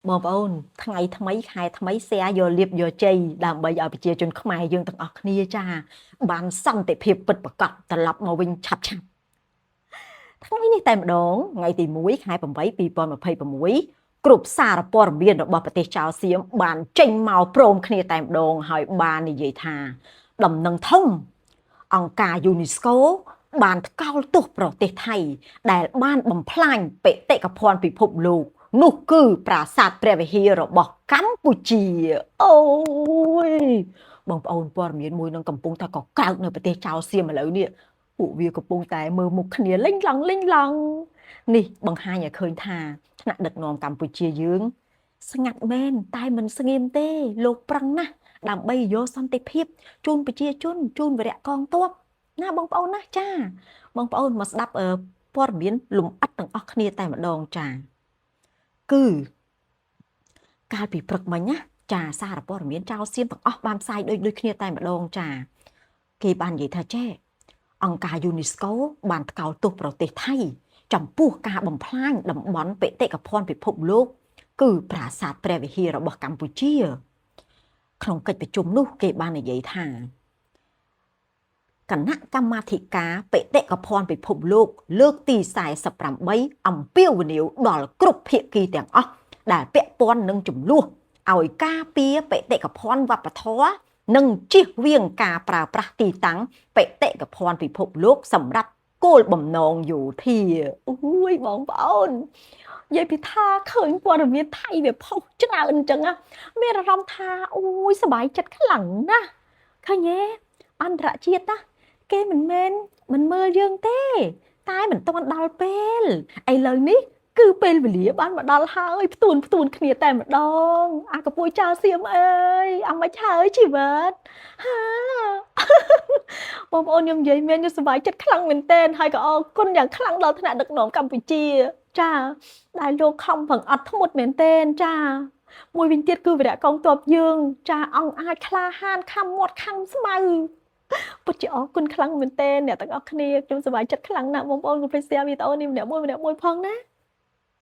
បងប្អូនថ្ងៃថ្មីខែថ្មីសែយកលៀបយកជ័យដើម្បីឲ្យប្រជាជនខ្មែរយើងទាំងអស់គ្នាចាបានសន្តិភាពពិតប្រាកដត្រឡប់មកវិញឆាប់ថ្ងៃនេះតែម្ដងថ្ងៃទី1ខែ8 2026គ្រប់សារព័ត៌មានរបស់ប្រទេសចៅសៀមបានចេញមកព្រមគ្នាតែម្ដងហើយបាននិយាយថាដំណឹងធំអង្គការ UNESCO បានថ្កោលទោសប្រទេសថៃដែលបានបំផ្លាញបេតិកភណ្ឌពិភពលោកនោះគឺប្រាសាទព្រះវិហាររបស់កម្ពុជាអូយបងប្អូនព័ត៌មានមួយនឹងកំពុងតែកក្រើកនៅប្រទេសចៅសៀមឥឡូវនេះពួកវាកំពុងតែមើលមុខគ្នាលេងឡង់នេះបង្ហាញឲ្យឃើញថាថ្នាក់ដឹកនាំកម្ពុជាយើងស្ងាត់មែនតែមិនស្ងៀមទេលោកប្រឹងណាស់ដើម្បីយកសន្តិភាពជូនប្រជាជនជូនវីរៈកងទ័ពណាបងប្អូនណាចាបងប្អូនមកស្ដាប់ព័ត៌មានលំអិតទាំងអស់គ្នាតែម្ដងចាគឺកាលពីព្រឹកមិញណាចាសារព័ត៌មានចៅសៀមទាំងអស់បានផ្សាយដូចគ្នាតែម្ដងចាគេបាននិយាយថាចេះអង្គការ UNESCO បានថ្កោលទោសប្រទេសថៃចំពោះការបំផ្លាញតំបន់បេតិកភណ្ឌពិភពលោកគឺប្រាសាទព្រះវិហាររបស់កម្ពុជាក្នុងកិច្ចប្រជុំនោះគេបាននិយាយថាគណៈកម្មាធិការបេតិកភណ្ឌពិភពលោកលើកទី48អំពាវនាវដល់គ្រប់ភាគីទាំងអស់ដែលពាក់ព័ន្ធនឹងចំនួនឲ្យការពារបេតិកភណ្ឌវប្បធម៌និងជៀសវាងការប្រើប្រាស់ទីតាំងបេតិកភណ្ឌពិភពលោកសម្រាប់គោលបំណងយោធាអូយបងប្អូននិយាយពីថាឃើញព័ត៌មានថៃវាផុសច្រើនអញ្ចឹងណាមានអារម្មណ៍ថាអូយសប្បាយចិត្តខ្លាំងណាស់ឃើញទេអន្តរជាតិណាគេមិនមើលយើងទេតែមិនទាន់ដល់ពេលឥឡូវនេះគឺពេលវេលាបានមកដល់ហើយផ្ទួនគ្នាតែម្ដងអាកពួយចៅសៀមអើយអាមិនហើយជីវិតហាបងប្អូនខ្ញុំនិយាយមានខ្ញុំសប្បាយចិត្តខ្លាំងមែនទែនហើយក៏អរគុណយ៉ាងខ្លាំងដល់ថ្នាក់ដឹកនាំកម្ពុជាចាដែលលោកខំប្រឹងអត់ធ្មត់មែនទែនចាមួយវិញទៀតគឺវីរៈកងទ័ពយើងចាអង្គអាចក្លាហានខំមាត់ខំស្មៅពិតជាអរគុណខ្លាំងមែនទែនអ្នកទាំងអស់គ្នាខ្ញុំសប្បាយចិត្តខ្លាំងណាស់បងប្អូនកុំភ្លេច share វីដេអូនេះម្នាក់មួយផងណា